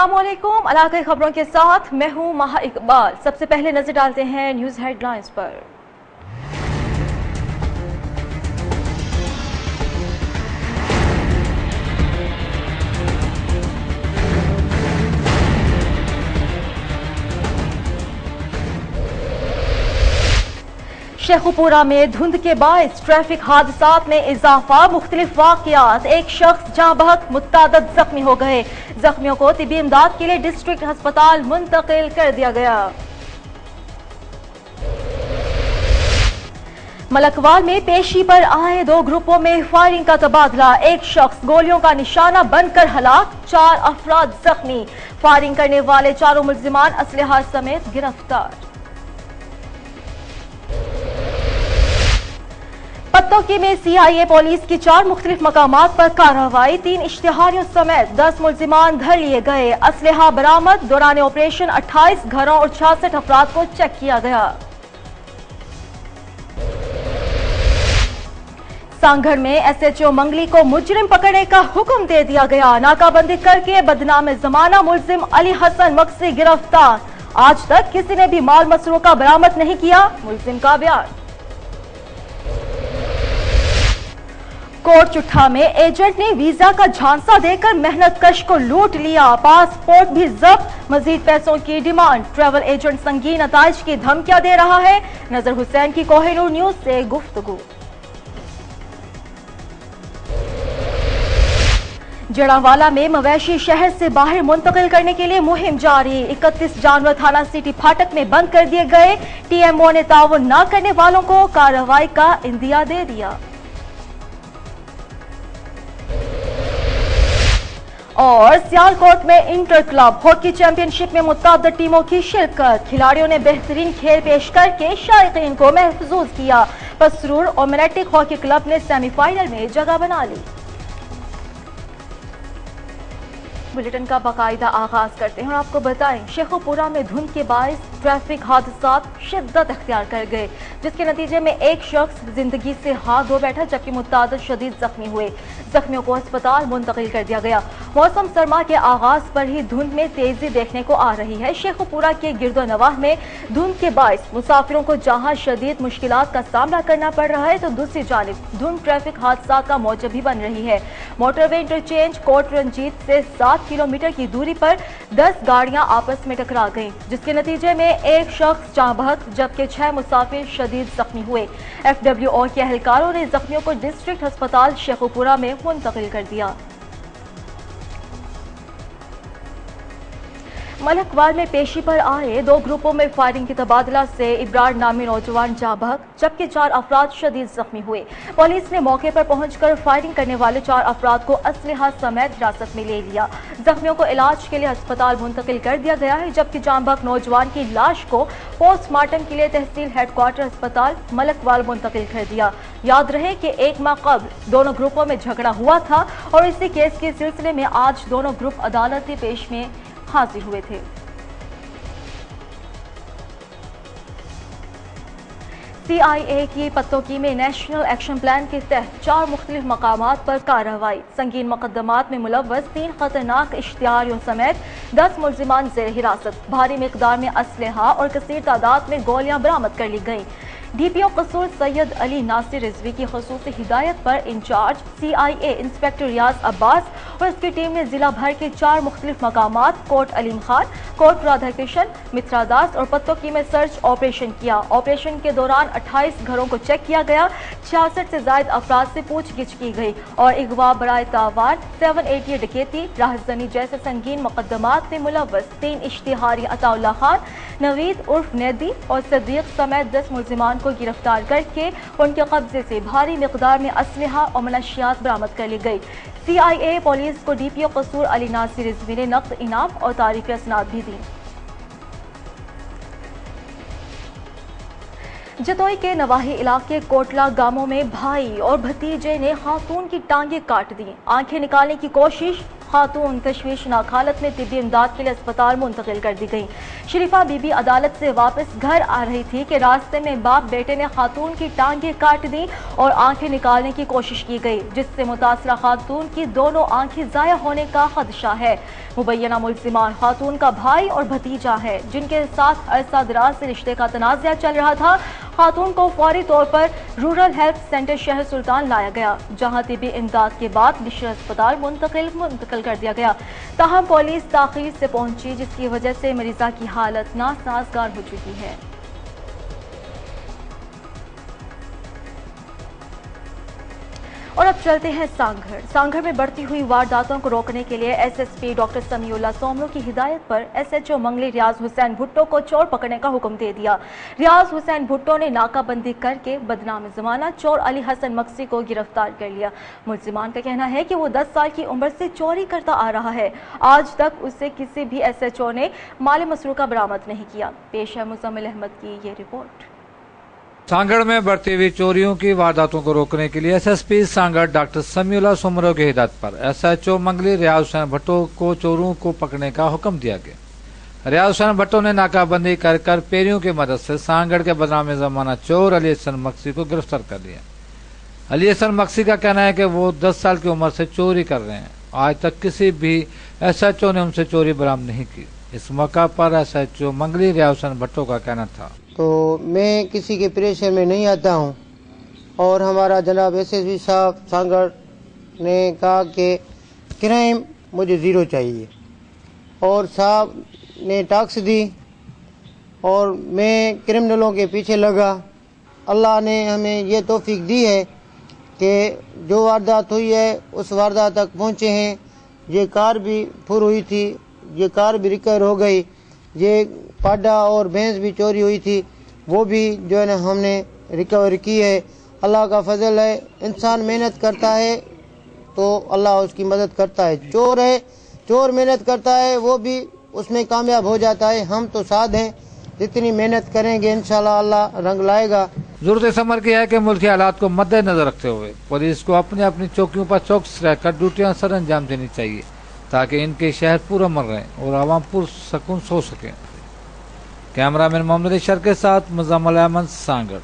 अस्सलामुअलैकुम। इलाकाई खबरों के साथ मैं हूं महा इकबाल। सबसे पहले नजर डालते हैं न्यूज हेडलाइंस पर। शेखुपुरा में धुंध के बायस ट्रैफिक हादसात में इजाफा, मुख्तलिफ वाकयात, एक शख्स जहां बहक मुतादद जख्मी हो गए। जख्मियों को तिब्बी इमदाद के लिए डिस्ट्रिक्ट अस्पताल मुंतकिल कर दिया गया। मलकवाल में पेशी पर आए दो ग्रुपों में फायरिंग का तबादला, एक शख्स गोलियों का निशाना बनकर हलाक, 4 अफराद जख्मी। फायरिंग करने वाले चारों मुल्जिमान असलहा समेत गिरफ्तार। पत्तोकी में सीआईए पुलिस की 4 मुख्तलिफ मकामात पर कार्रवाई, 3 इश्तिहारियों समेत 10 मुल्जिमान धर लिए गए। असलहा बरामद, दौरान ऑपरेशन 28 घरों और 66 अफराद को चेक किया गया। सांगढ़ में एसएचओ मंगली को मुजरिम पकड़ने का हुक्म दे दिया गया। नाकाबंदी करके बदनाम जमाना मुल्जिम अली हसन मक्सी गिरफ्तार। आज तक किसी ने भी माल मसरूका बरामद नहीं किया, मुल्जिम का बयान। कोट चुट्ठा में एजेंट ने वीजा का झांसा देकर मेहनत कश को लूट लिया, पासपोर्ट भी जब्त, मजीद पैसों की डिमांड। ट्रैवल एजेंट संगीन नताइज की धमकियां दे रहा है। नजर हुसैन की कोहिनूर न्यूज से गुफ्तगू। जड़ावाला में मवेशी शहर से बाहर मुंतकिल करने के लिए मुहिम जारी, 31 जानवर थाना सिटी फाटक में बंद कर दिए गए। टीएमओ ने ताउन न करने वालों को कार्रवाई का इंदिया दे दिया। और सियालकोट में इंटर क्लब हॉकी चैंपियनशिप में मुताबिक टीमों की शिरकत, खिलाड़ियों ने बेहतरीन खेल पेश करके शायकीन को महफूज किया। पसरूर और मिनेटिक हॉकी क्लब ने सेमीफाइनल में जगह बना ली। बुलेटिन का बाकायदा आगाज करते हैं और आपको बताएं, शेखुपुरा में धुंध के बायस ट्रैफिक हादसात शिद्दत अख्तियार कर गए, जिसके नतीजे में एक शख्स जिंदगी से हाथ धो बैठा, जबकि मुतादिद शदीद जख्मी हुए। जख्मियों को अस्पताल मुंतकिल कर दिया गया। मौसम सरमा के आगाज पर ही धुंध में तेजी देखने को आ रही है। शेखुपुरा के गिरदो नवाह में धुंध के बायस मुसाफिरों को जहां शदीद मुश्किलात का सामना करना पड़ रहा है, तो दूसरी जानिब धुंध ट्रैफिक हादसा का मौजब भी बन रही है। मोटरवे इंटरचेंज कोट रंजीत से 7 किलोमीटर की दूरी पर 10 गाड़ियां आपस में टकरा गईं, जिसके नतीजे में एक शख्स जाँ बहक जबकि 6 मुसाफिर शदीद जख्मी हुए। FWO के एहलकारों ने जख्मियों को डिस्ट्रिक्ट अस्पताल शेखुपुरा में मुंतकिल कर दिया। मलकवाल में पेशी पर आए 2 ग्रुपों में फायरिंग के तबादला से इब्रार नामी नौजवान जाँ बहक जबकि 4 अफराद शदीद जख्मी हुए। पुलिस ने मौके पर पहुंचकर फायरिंग करने वाले 4 अफराद को असलहा समेत हिरासत में ले लिया। जख्मियों को इलाज के लिए अस्पताल मुंतकिल कर दिया गया है, जबकि जाँ बहक नौजवान की लाश को पोस्टमार्टम के लिए तहसील हेडक्वार्टर अस्पताल मलकवाल मुंतकिल कर दिया। याद रहे कि 1 माह कबल दोनों ग्रुपों में झगड़ा हुआ था और इसी केस के सिलसिले में आज दोनों ग्रुप अदालती पेश में हाजिर हुए थे। सीआईए की पत्तोकी में नेशनल एक्शन प्लान के तहत 4 मुख्तलिफ मकामात पर कार्रवाई, संगीन मुकदमात में मुलव्वस 3 खतरनाक इश्तिहारियों समेत 10 मुल्जिमान ज़ेर हिरासत। भारी मिकदार में असलहा और कसीर तादाद में गोलियां बरामद कर ली गईं। डीपीओ कसूर सैयद अली नासिर रिजवी की खसूसी हिदायत पर इंचार्ज सीआईए इंस्पेक्टर रियाज अब्बास और उसकी टीम ने जिला भर के 4 मुख्तलिफ मकामात कोट अलीम खान, कोट राधाकृष्ण, मित्रादास और पत्तोकी में सर्च ऑपरेशन किया। ऑपरेशन के दौरान 28 घरों को चेक किया गया, 66 से ज्यादा अफराद से पूछगिछ की गई और अगवा, बराए तावार, 780 डकैती, राहजनी जैसे संगीन मुकदमात में मुलव्वस 3 इश्तिहारी अताउल्लाह खान, नवीद उर्फ नैदी और सदीक समेत 10 मुल्जिमान को गिरफ्तार करके उनके कब्जे से भारी मिकदार में असलहा और मनशियात बरामद कर ली गई। सीआईए पुलिस को डीपीओ कसूर अली नासिर रिजवी ने नकद इनाम और तारीफी असनाद भी दी। जतोई के नवाही इलाके कोटला गांवों में भाई और भतीजे ने खातून की टांगे काट दी। आंखें निकालने की कोशिश, खातून तशवीशनाक हालत में तिब्बी इमदाद के लिए अस्पताल मुंतकिल कर दी गई। शरीफा बीबी अदालत से वापस घर आ रही थी कि रास्ते में बाप बेटे ने खातून की टांगें काट दी और आंखें निकालने की कोशिश की गई, जिससे मुतासरा खातून की दोनों आंखें जाया होने का खदशा है। मुबैना मुल्जिमान खातून का भाई और भतीजा है, जिनके साथ अरसा दराज से रिश्ते का तनाज़ा चल रहा था। खातून को फौरी तौर पर रूरल हेल्थ सेंटर शहर सुल्तान लाया गया, जहां तिब्बी इमदाद के बाद मिश्र अस्पताल मुंतकिल कर दिया गया। ताहम पुलिस ताखीर से पहुंची, जिसकी वजह से मरीजा की हालत नासाजगार हो चुकी है। और अब चलते हैं सांघर। सांघर में बढ़ती हुई वारदातों को रोकने के लिए एसएसपी डॉक्टर समीउल्लाह सोमरो की हिदायत पर एसएचओ मंगली रियाज हुसैन भुट्टो को चोर पकड़ने का हुक्म दे दिया। रियाज हुसैन भुट्टो ने नाकाबंदी करके बदनाम जमाना चोर अली हसन मक्सी को गिरफ्तार कर लिया। मुल्जिमान का कहना है कि वो 10 साल की उम्र से चोरी करता आ रहा है। आज तक उससे किसी भी एसएचओ ने माल मसरूका बरामद नहीं किया। पेश है मुजम्मिल अहमद की ये रिपोर्ट। सांगड़ में बढ़ती हुई चोरियों की वारदातों को रोकने के लिए एसएसपी सांगड़ डॉक्टर समीउल्लाह सोमरो की हिदायत पर एसएचओ मंगली रियाज हुसैन भुट्टो को चोरों को पकड़ने का हुक्म दिया गया। रियाज हुसैन भुट्टो ने नाकाबंदी कर पेरियों की मदद से सांगड़ के बदनाम जमाना चोर अली हसन मक्सी को गिरफ्तार कर लिया। अली हसन मक्सी का कहना है कि वो 10 साल की उम्र से चोरी कर रहे हैं। आज तक किसी भी एसएचओ ने उनसे चोरी बरामद नहीं की। इस मौका पर एसएचओ मंगली रियाज हुसैन भुट्टो का कहना था, तो मैं किसी के प्रेशर में नहीं आता हूं और हमारा जनाब एसएसपी साहब सांगड़ ने कहा कि क्राइम मुझे ज़ीरो चाहिए और साहब ने टैक्स दी और मैं क्रिमिनलों के पीछे लगा। अल्लाह ने हमें ये तौफीक दी है कि जो वारदात हुई है उस वारदात तक पहुंचे हैं। ये कार भी फुर हुई थी, ये कार भी रिकवर हो गई, ये पाडा और भैंस भी चोरी हुई थी, वो भी जो है ना हमने रिकवर की है। अल्लाह का फजल है, इंसान मेहनत करता है तो अल्लाह उसकी मदद करता है। चोर मेहनत करता है वो भी उसमें कामयाब हो जाता है। हम तो साथ हैं, जितनी मेहनत करेंगे इंशाल्लाह अल्लाह रंग लाएगा। जरूरत इस अमर की है कि मुल्की हालात को मद्देनजर रखते हुए पुलिस को अपनी अपनी चौकियों पर चौकस रहकर ड्यूटियां सर अंजाम देनी चाहिए, ताकि इनके शहर पूरा अमन रहे और आवाम पुरसकून सो सके। कैमरामैन मोहम्मद इशर के साथ मुजम्मिल अहमद, सांगड़।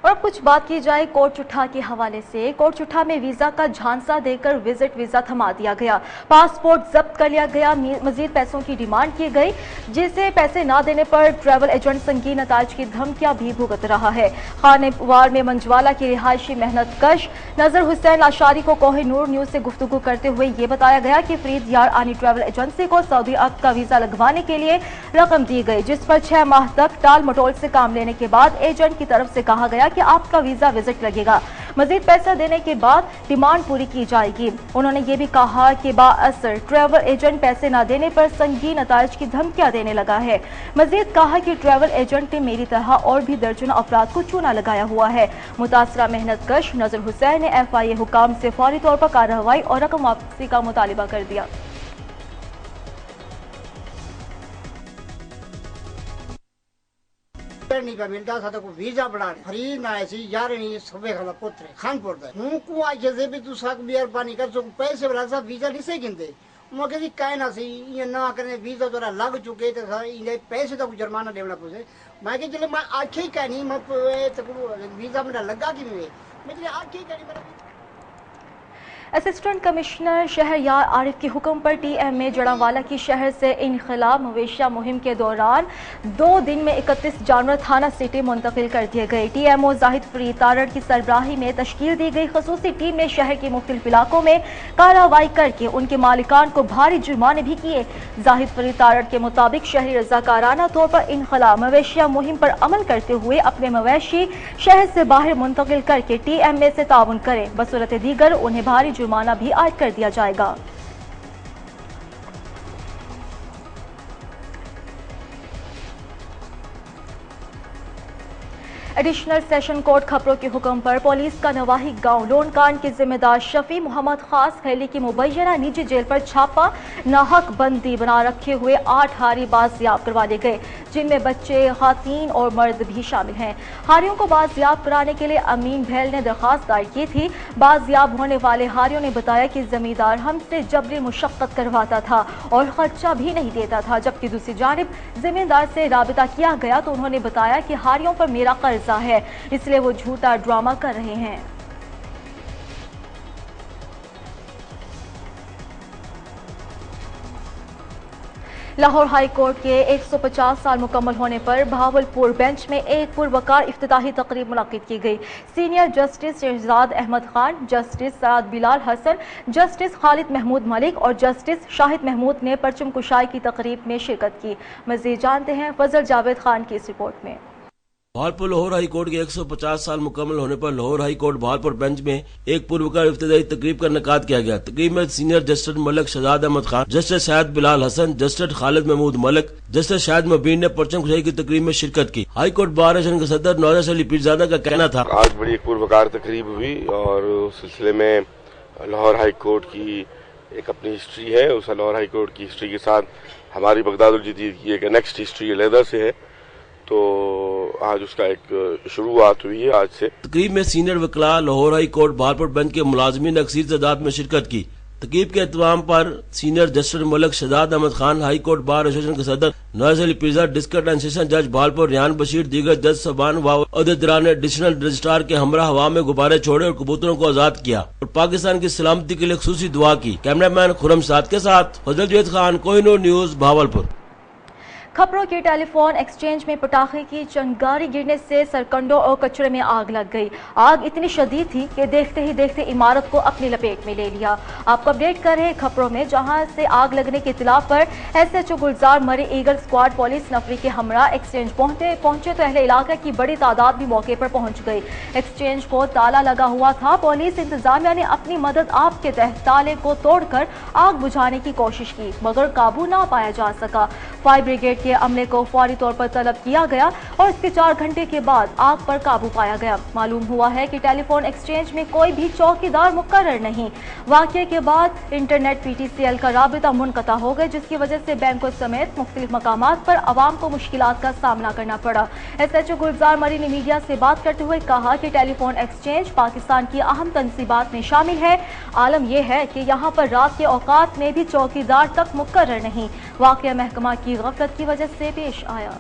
और अब कुछ बात की जाए कोटचुठा के हवाले से। कोटचुठा में वीजा का झांसा देकर विजिट वीजा थमा दिया गया, पासपोर्ट जब्त कर लिया गया, मजीद पैसों की डिमांड की गई, जिसे पैसे ना देने पर ट्रैवल एजेंट संगीन नताज की धमकियां भी भुगत रहा है। खानेवार में मंजवाला की रिहायशी मेहनत कश नजर हुसैन लाशारी को कोहिनूर न्यूज से गुफ्तगू करते हुए ये बताया गया कि फरीद यार आनी ट्रैवल एजेंसी को सऊदी अरब का वीजा लगवाने के लिए रकम दी गई, जिस पर 6 माह तक टाल मटोल से काम लेने के बाद एजेंट की तरफ से कहा गया कि आपका वीजा विजिट लगेगा, मजीद पैसा देने के बाद डिमांड पूरी की जाएगी। उन्होंने ये भी कहा कि बाअसर ट्रैवल एजेंट पैसे न देने पर संगीन नताइज की धमकियां देने लगा है। मजीद कहा कि ट्रैवल एजेंट ने मेरी तरह और भी दर्जनों अफराद को चूना लगाया हुआ है। मुतासरा मेहनत कश नजर हुसैन ने FIA हुकाम से फौरी तौर पर कार्रवाई और रकम वापसी का मुतालिबा कर दिया। नहीं का मिलता था तो वीजा बढ़ा फरीद ना ऐसी यार नहीं सबे खला पुत्र खानपुर दा हूं को आज जे भी तू साक बियर पानी कर सो पैसे वाला सा वीजा नहीं से गिनते मौके दी काहे ना सी ये ना करने वीजा तोरा लग चुके तो इने पैसे तो जुर्माना देना पड़े। मैं के चले मैं आखे ही कहनी मैं तो वीजा मेरा लगा कि मैं चले आखे ही कहनी मेरा। असिस्टेंट कमिश्नर शहर यार आरिफ के हुक्म पर TMA जड़ावाला की शहर से इनखिलाब मवेशिया मुहिम के दौरान 2 दिन में 31 जानवर थाना सिटी मुंतकिल कर दिए गए। TMO जाहिद फरीद तारड़ की सरबराही में तश्कील दी गई खसूसी टीम ने शहर के मुख्तलिफ इलाकों में कार्रवाई करके उनके मालिकान को भारी जुर्माने भी किए। जाहिद फरीद तारड़ के मुताबिक शहरी रजाकाराना तौर पर इनखिलाब मवेशिया मुहिम पर अमल करते हुए अपने मवेशी शहर से बाहर मुंतकिल करके TMA से ताउन करें, बसूरत दीगर उन्हें भारी जुर्माना भी आयद कर दिया जाएगा। एडिशनल सेशन कोर्ट खबरों के हुक्म पर पुलिस का नवाही गांव लोन कांड के जिम्मेदार शफी मोहम्मद खास खैली की मुबैना निजी जेल पर छापा। नाहक बंदी बना रखे हुए 8 हारी बाजियाब करवा लिए गए, जिनमें बच्चे, खातीन और मर्द भी शामिल हैं। हारियों को बाजियाब कराने के लिए अमीन भैल ने दरखास्त दायर की थी। बाजियाब होने वाले हारियों ने बताया कि जमींदार हमसे जबरी मुशक्कत करवाता था और खर्चा भी नहीं देता था, जबकि दूसरी जानिब जमींदार से राबिता किया गया तो उन्होंने बताया कि हारियों पर मेरा कर्जा है, इसलिए वो झूठा ड्रामा कर रहे हैं। लाहौर हाई कोर्ट के 150 साल मुकम्मल होने पर भावलपुर बेंच में एक पुरवकार इफ्तिताही तकरीब मुनक्किद की गई। Senior justice Shahzad Ahmad Khan, justice Sarad Bilal Hasan, justice Khalid Mahmood Malik और जस्टिस शाहिद महमूद ने परचम कुशाई की तकरीब में शिरकत की। मज़ीद जानते हैं फजल जावेद खान की इस रिपोर्ट में। भावलपुर लाहौर हाई कोर्ट के 150 साल मुकम्मल होने पर Lahore high court Bahawalpur bench में एक पुरवकार इफ्तिताई तकरीब का इनेकाद किया गया। तकरीब में senior justice Malik Shahzad Ahmad Khan, justice Syed Bilal Hasan, justice Khalid Mahmood Malik, justice Shahid Mubeen ने परचम कुशाई की तकरीब में शिरकत की। हाई कोर्ट बार एसोसिएशन के सदर नौजर अली पीरजादा का कहना था, आज बड़ी एक पुरवकार तकरीब हुई और उस सिलसिले में लाहौर हाई कोर्ट की एक अपनी हिस्ट्री है। उस लाहौर हाई कोर्ट की हिस्ट्री के साथ हमारी बगदादुल जदीद की एक नेक्स्ट हिस्ट्री अलहदा से है, तो आज उसका एक शुरुआत हुई है आज से। तकरीब में सीनियर वकला Lahore high court Bahawalpur bench के मुलाजमीन अक्सर तादाद में शिरकत की। तकरीब के एहतमाम पर senior justice Malik Shahzad Ahmad Khan, high court bar association के सदर Nauzar Ali Pirzada, district and session जज भावलपुर रियान बशीर, दीगर जज सबान व अहदेदारान ने एडिशनल रजिस्ट्रार के हमरा हवा में गुब्बारे छोड़े और कबूतरों को आजाद किया और पाकिस्तान की सलामती के लिए खुसूसी दुआ की। कैमरामैन खुरम साद के साथ फजल जावेद खान, कोहिनूर न्यूज, भावलपुर। खबरों की टेलीफोन एक्सचेंज में पटाखे की चिंगारी गिरने से सरकंडों और कचरे में आग लग गई। आग इतनी शदीद थी कि देखते ही देखते इमारत को अपनी लपेट में ले लिया। आपको अपडेट कर रहे खबरों में, जहां से आग लगने की इत्तला पर SHO गुलजार मरी ईगल स्क्वाड पुलिस नफरी के हमरा एक्सचेंज पहुंचे तो अहले इलाके की बड़ी तादाद भी मौके पर पहुंच गई। एक्सचेंज को ताला लगा हुआ था। पुलिस इंतजामिया ने अपनी मदद आप के तहत ताले को तोड़कर आग बुझाने की कोशिश की, मगर काबू ना पाया जा सका। फायर ब्रिगेड के अमले को फौरी तौर पर तलब किया गया और इसके 4 घंटे के बाद आग पर काबू पाया गया। मालूम हुआ है कि टेलीफोन एक्सचेंज में कोई भी चौकीदार मुकर्रर नहीं। वाकये के बाद इंटरनेट PTCL का राबिता मुनक़ता हो गया, जिसकी वजह से बैंकों समेत मुख्तलिफ मकामात पर आवाम को मुश्किलात का सामना करना पड़ा। SHO गुलजार मरी ने मीडिया से बात करते हुए कहा कि टेलीफोन एक्सचेंज पाकिस्तान की अहम तनसीबात में शामिल है। आलम यह है कि यहाँ पर रात के औकात में भी चौकीदार तक मुकर्रर नहीं। वाकया महकमा की गफलत की वजह से पेश आया।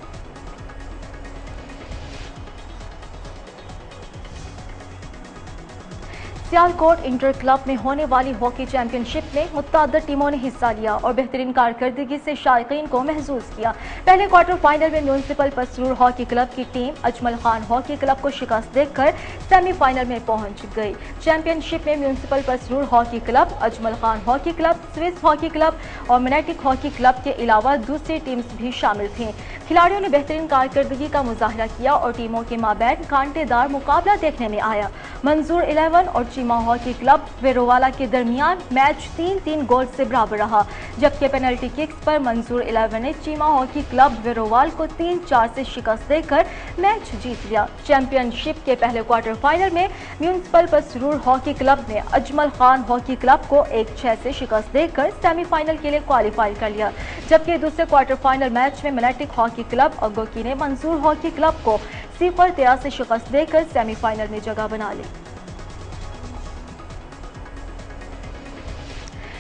सियालकोट इंटर क्लब में होने वाली हॉकी चैंपियनशिप में मुतअद्दिद टीमों ने हिस्सा लिया और बेहतरीन कारकर्दगी से शायकीन को महसूस किया। पहले क्वार्टर फाइनल में म्यूनसिपल पसरूर हॉकी क्लब की team Ajmal Khan hockey club को शिकस्त देकर सेमीफाइनल में पहुंच गई। चैंपियनशिप में municipal Pasrur hockey club, Ajmal Khan hockey club, Swiss hockey club और मोनेटिक हॉकी क्लब के अलावा दूसरी टीम्स भी शामिल थीं। खिलाड़ियों ने बेहतरीन कारकर्दगी का मुजाहरा किया और टीमों के माबैन कांटेदार मुकाबला देखने में आया। मंजूर 11 और चीमा हॉकी क्लब वेरोवाला के दरमियान मैच 3-3 गोल से बराबर रहा, जबकि पेनल्टी किक्स पर मंजूर 11 ने चीमा हॉकी क्लब वेरोवाल को 3-4 से शिकस्त देकर मैच जीत लिया। चैंपियनशिप के पहले क्वार्टर फाइनल में म्यूनसिपल पसरूर हॉकी क्लब ने अजमल खान हॉकी क्लब को 1-6 से शिकस्त देकर सेमीफाइनल के लिए क्वालिफाई कर लिया, जबकि दूसरे क्वार्टर फाइनल मैच में मोनेटिक हॉकी क्लब अगोकी ने मंजूर हॉकी क्लब को 0-13 से शिकस्त देकर सेमीफाइनल में जगह बना ली।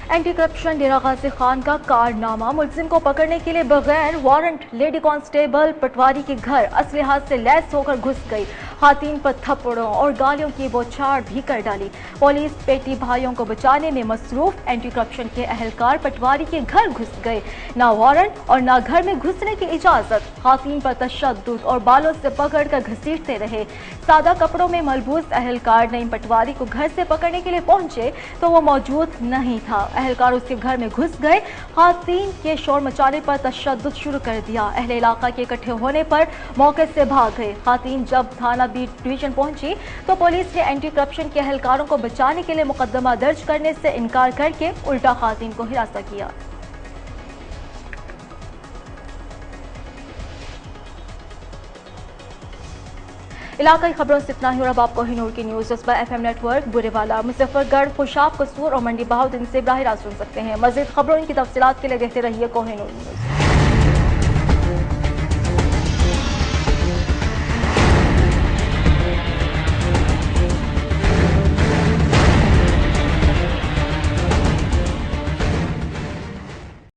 एंटी करप्शन डेरा गाजी खान का कारनामा, मुलजिम को पकड़ने के लिए बगैर वारंट लेडी कांस्टेबल पटवारी के घर असलहा से लैस होकर घुस गई। खातीन पर थप्पड़ों और गालियों की बौछार भी कर डाली। पुलिस पेटी भाइयों को बचाने में मसरूफ एंटी करप्शन के अहलकार पटवारी के घर घुस गए। ना वारंट और ना घर में घुसने की इजाजत। खातीन पर तशद्दुद और बालों से पकड़कर घसीटते रहे। सादा कपड़ों में मलबूस अहलकार नईम पटवारी को घर से पकड़ने के लिए पहुंचे तो वो मौजूद नहीं था। अहलकार उसके घर में घुस गए। खातीन के शोर मचाने पर तशद्दुद शुरू कर दिया। अहले इलाका के इकट्ठे होने पर मौके से भाग गए। खातीन जब थाना बी डिवीजन पहुंची तो पुलिस ने एंटी करप्शन के अहलकारों को बचाने के लिए मुकदमा दर्ज करने से इनकार करके उल्टा खातीन को हिरासत किया। इलाकाई खबरों से इतना ही और अब आप कोहिनूर की न्यूज़ जज्बा FM नेटवर्क बुरेवाला, मुजफ्फरगढ़, खुशाब, कसूर और मंडी बहाउद्दीन से बराह रास्त सुन सकते हैं। मज़ीद खबरों की तफसीलात के लिए देखते रहिए कोहिनूर न्यूज़।